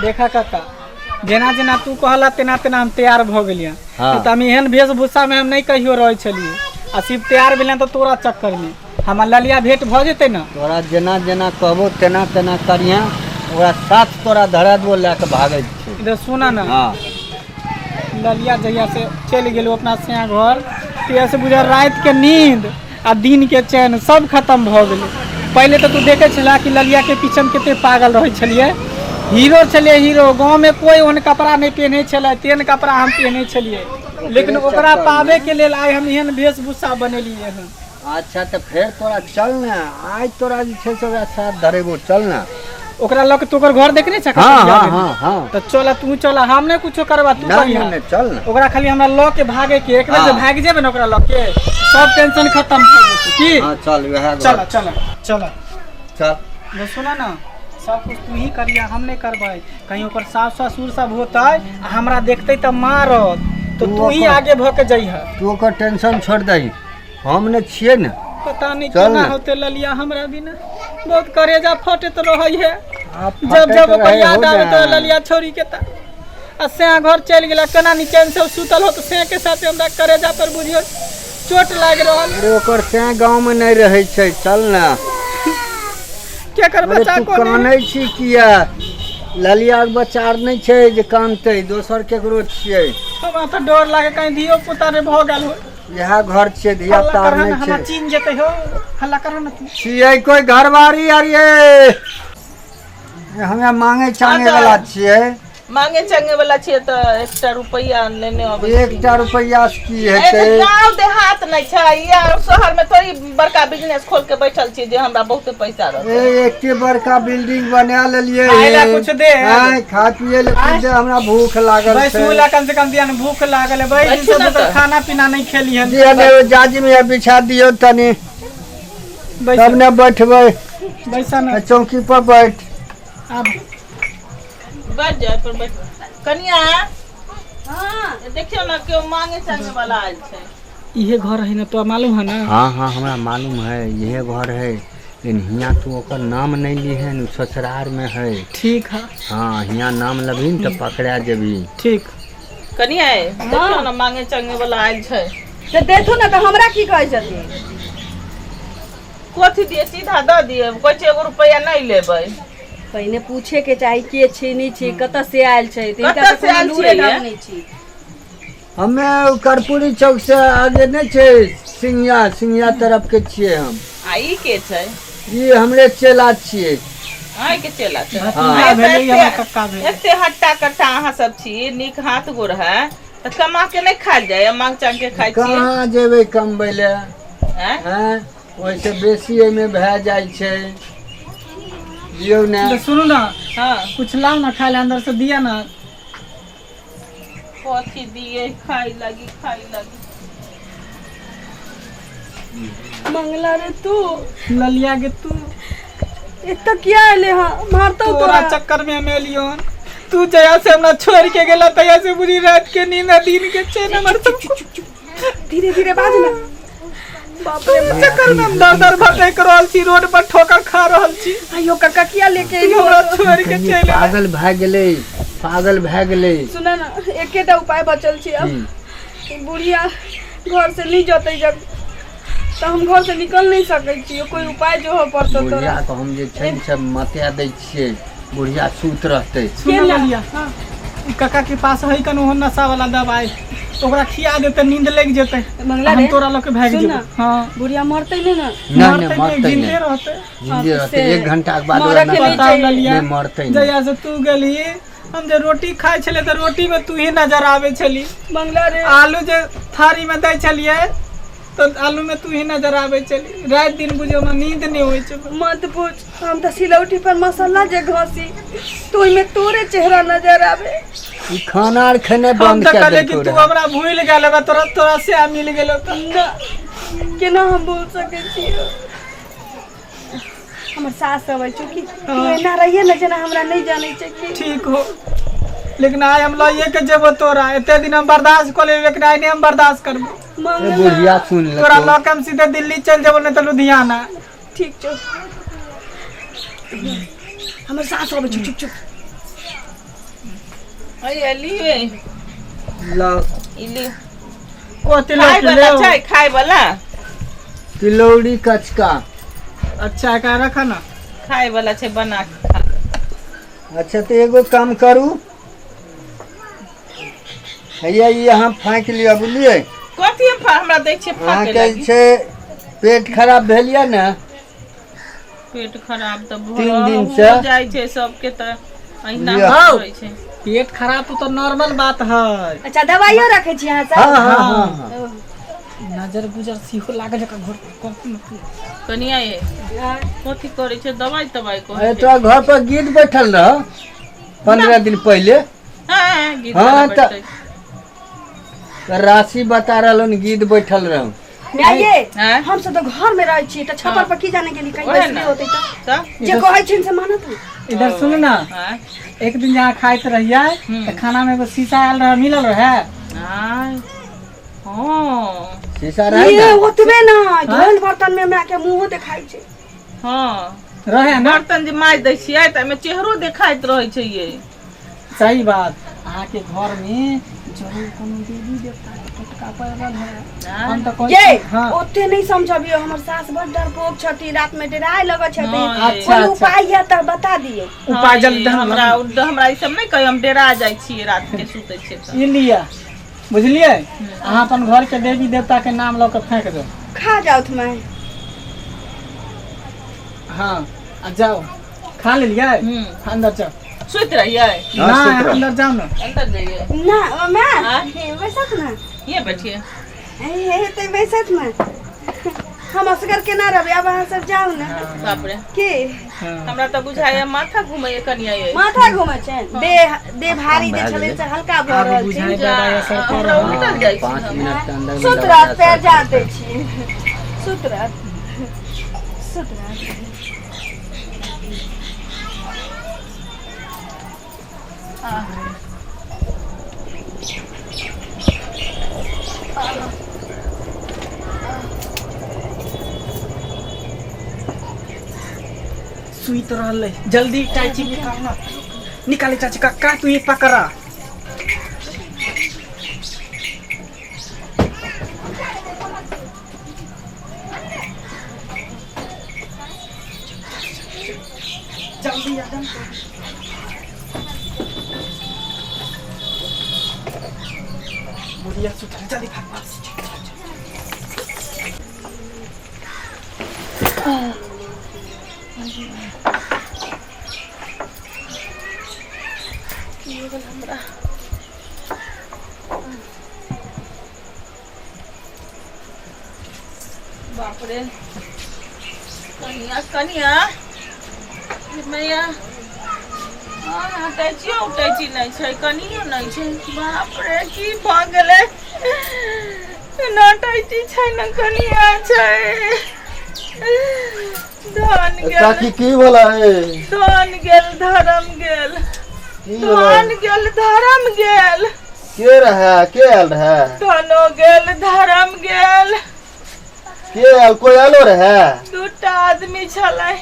देखा काका जेना जेना तू कहला तेना तेना हम तैयार भ गेलिए। हाँ। तो हम एहन वेशभूषा में हम नहीं कहियो रहे छलिए आ सिर्फ तैयार भेलिए तो तोरा चक्कर में हमार ललिया भेंट भ जेते ना। तोरा जेना जेना कहबो तेना तेना करिए ओकरा साथ तोरा धरा दो लेके भागे छै। इधर सुना ना। हाँ ललिया जहिया से चल गेलो अपना सिया घर तो से बुझा रात के नींद आ दिन के चैन सब खत्म भ गेले। पहले तो तू देखे छला कि ललिया के पीछे में कितने पागल रहे छलिए। हीरो छलिए हीरो गांव में कोई ओन कपड़ा नहीं पहने छला तेन कपड़ा हम पहने छलिए लेकिन ओकरा पावे के लेल आइ हम एहन वेशभूषा बनेलिए हन। अच्छा तो फिर तोरा चल ना आज तोरा जे छै से ओकरा साथ धरेबो चल ना। ओकरा लग तू ओकर घर देखने छ। हाँ हाँ हाँ हाँ तो चल तू चल हम नहीं कुछो करबा तू नहीं चल ना। ओकरा खाली हमरा ल के भागे के एक बेर से भाग जेबे न ओकरा ल के सब टेंशन खत्म भ जेते की। हां चल वह चल चल चल चल वो सुना ना सब कुछ तू ही करिया हम नहीं करबै। कहीं ओकर सास ससुर सब होतै हमरा देखतै त मारत तो तू ही आगे भ के जइह। तू ओकर टेंशन छोड़ दही हम ने छिए ना। पता नहीं केना होते ललिया हमरा बिना बहुत करेजा फटत रहै है। जब जब ओकर याद आवे तो ललिया छोरी के ता आ से घर चल गेला केना नी चैन से सुतल हो तो से के साथ हमरा करेजा पर बुझियो चोट लाग रहल। अरे ओकर से गांव में नहीं रहे छै चल ना। क्या कर बच्चा को कानै छी किया ललिया के बच्चा आर नहीं छै जे कानते दोसर केकरो छियै। हमरा तो डर लागे कहीं धियो पुता रे भ गेल हो। यह घर छियै धिया तार नहीं छै। हमरा चीन जेते हो हल्ला कर न तू छियै कोई घरवारी आर ये हमें मांगे चांगे वाला छियै। मांगे चांगे वाला छियै तो 1 रुपया लेने आबै छी। 1 रुपया की हेतै। गांव देहात नहीं छै या शहर में थोड़ी बड़का बिजनेस खोल के बैठल छी जे हमरा बहुत पैसा रहत। एक बड़का बिल्डिंग बना लेलिए खाइला कुछ दे खा पिए ले कुछ हमरा भूख लागल भाई छै। सुला कम से कम दिया भूख लागल है भाई दिन से तो खाना पीना नहीं खेली है। दिया जाजी में बिछा दियो तनी तब ने बैठबै बैसा ना चौकी पर बैठ। अब बैठ जाए पर बैठ कनिया। हां देखियो ना क्यों मांगे चांगे वाला आइल छै। ये घर है ना तो मालूम है ना। हाँ हाँ हमरा मालूम है यह घर है लेकिन हियाँ तू ओकर नाम नहीं ली है ससुराल में है। ठीक है। हाँ हियाँ नाम लबी तो पकड़ा जेबी। ठीक कनिया देखियो ना मांगे चांगे वाला आइल छै तो देखो ना तो हमरा की कहै छथिन। कोथी दिए सीधा द दिए कोई 1 रुपया नहीं लेबै। पहले पूछे के चाही के छी नहीं छी कत से आयल छै कतऽ से आयल छियै नहीं छी। हमें कर्पूरी चौक से आगे नहीं छे सिंगिया तरफ के छिए हम। आई के छै ये हमरे चेला छिए। आई के चला छै। हाँ भेले हमरा कक्का भेले एते हट्टा कट्टा अहाँ सब छी नीक हाथ गोड़ है त कमा के नहीं खाल जाए मांग चांग के खाइ छी। कहाँ जेबे कमबै ले हैं हैं वैसे बेसी एमे भए जाय छै दियो ना। तो सुनो ना हां कुछ लाओ ना खाए अंदर से दिया ना। कोथी दिए खाई लगी मंगला रे तू ललिया के तू इतना क्या आले हां मारतो तोरा चक्कर में हम एलियो तू जया से हमरा छोड़ के गेला तया से बुरी रात के नींद दिन के चैन हमर सब धीरे धीरे बाज ना। बाप रे चक्कर में हम दर भटक रहल छी रोड पर ठोकर खा रहल छी। आयो काका किया लेके तू हमरा छोड़ के चल पागल भए गेलै। सुना ना एकेटा उपाय बचल छी अब बुढ़िया घर से नहीं जतै जब तो हम घर से निकल नहीं सकै छी कोई उपाय जो हो पड़तो तोरा। बुढ़िया को हम जे छै सब मतिया दै छियै बुढ़िया सूत रहतै। सुन ललिया काका के पास है कनो नशा वाला दवाई ओकरा खिया देते नींद लग जेते हम तोरा लोग के भाग जेबे। हां बुढ़िया मरतै नहीं ना। नहीं मरतै जिंदे रहते जिंदे रहतै 1 घंटा के बाद ललिया मरतै जया से तू गेली हम जे रोटी खाए छले तो रोटी में तू ही नजर आवे छली। मंगला रे आलू जे थारी में दै छलिए तो आलू में तू ही नजर आवे चली रात दिन बुझो में नींद नहीं होई छ। मत पूछ हम तो सिलौटी पर मसाला जे घसी तो में तोरे चेहरा नजर आवे। ई खाना आर खने बंद कर दे कि तू हमरा भूल गेल बा तोरा से मिल गेलो त केना हम बोल सके छी। हमर सास सब चुकी तू एना रहिए न जना हमरा नहीं जाने छै कि ठीक हो लेकिन आय हम लइए के जेबो तोरा एते दिन हम बर्दाश्त कर ले लेकिन आय नहीं हम बर्दाश्त करबो। बुढ़िया सुन ले तोरा लोग हम सीधे दिल्ली चल जेबो नहीं तो लुधियाना। ठीक छो हमर सास सब चुप चुप चुप है लिए ला इली कथी खाए ले वाला चाय खाए वाला तिलौड़ी कचका। अच्छा का रखा ना। खाए वाला छै बना के खा। अच्छा तो एगो काम करू, हैया यहाँ फाँक लिया बुझलिए। कथी हमरा दै छै फाके अहाँके लागी छै पेट खराब भेल यऽ ने, पेट खराब त 3 दिन हो से जाइ छै सबके त अहिना लिअ। होइ छै। पेट खराब तो नॉर्मल बात है। अच्छा दवाइयो रखे छी अहाँ हाँ सब? हाँ हाँ हाँ। नजर गुजर सीहो लागे जका घर कनिया ये कथी करे छै दवाई तवाई को अरे तो घर पर गीत बैठल रह 15 दिन पहले। हां गीत हाँ, वाला त- बैठै। तो राशि बता रहा गीत बैठल रह। माये हैं? हम सब तो घर में रहे छी त छप्पर पर की जाने के लिए कहीं ओहे बैठले ना। होते त त जे कहै छिन से मानत हूँ। इधर सुन ना, हां एक दिन यहाँ खाइत रहिए तो खाना में एगो शीशा आयल रहे, मिलल रहे। हां हां शीशा रहे ये ना? ओतबे ना धोल बर्तन में हमरा के मुंह देखाई छै। हां रहे ना। बर्तन जे माज दै छियै त एमे चेहरो देखाइत रहै छै ये। सही बात। अहाँ के घर में जरूर कोनो देवी देवता के टटका पड़ल है। हम तो कहै ये छी, हाँ ओते नहीं समझबियो, हमर सास बड़ डरपोक छथि, रात में डराय लगत छथि। हाँ, कोई अच्छा, उपाय है त बता दिए। उपाय जल्दी हमरा हमरा ई सब नहीं कहि, हम डेरा जाइ छियै रात के सुतै छियै त। ई लिया बुझलिए। अहाँ अपन घर के देवी देवता के नाम लऽ के फेंक दो। खा जाओ तुम्हें। हाँ आ जाओ खा लिया। अंदर जाओ। सुत रहिए हाँ, ना सुत रहो। अंदर जाओ ना। अंदर जाइए ना मैं हाँ? वैसत ना ये बैठिए। हे ते वैसत ना हम असगर के ना रहबे। अब अहाँ सब जाओ ना। बाप रे की हाँ। हमरा त बुझाइए माथा घुमैए कनिया ये। माथा घुमै छै, देह भारी जे छले से हल्का भ आब रहल बुझाइ छै। दवाई असर कर हमरा रहल उठल जाइ 5 छी। मिनट के अंदर में सुत दवाई रात असर पैर कर जाते छी। सुत रात सुत रात सुइत रहल है। जल्दी चाची निकालना। निकाले चाची का तू ये पकड़ा। जल्दी आ जा। बुढ़िया सुत रही, जल्दी भाग भाग। बाप रे कनिया कनिया मैया टैचियो उटैची नहीं छै, कनियो नहीं छै। बाप रे की भ गेलै ना टैची छै ना कनिया छै। धन गेल काकी की बोला है? धन गेल धर्म गेल की बोला? धन गेल धर्म गेल के रहा? के आयल रहा? धनो गेल धर्म गेल। के आयल? कोई आलो रहा? दूटा आदमी छलै।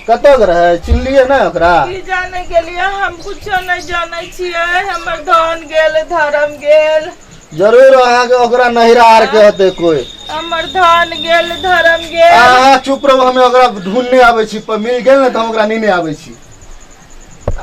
कतऽ के रहा? चिन्हलिए ना ओकरा? की जाने के लिए हम कुछो नहीं जाने छियै। हमर धन गेल धर्म गेल। जरूर अहाँ के ओकरा नहिरा आर के होते कोई। हमर धन गेल धर्म गेल। अहाँ चुप रहो, हमें ओकरा ढूंढने आबै छी। पर मिल गेल ने त हम ओकरा नीने आबै छी।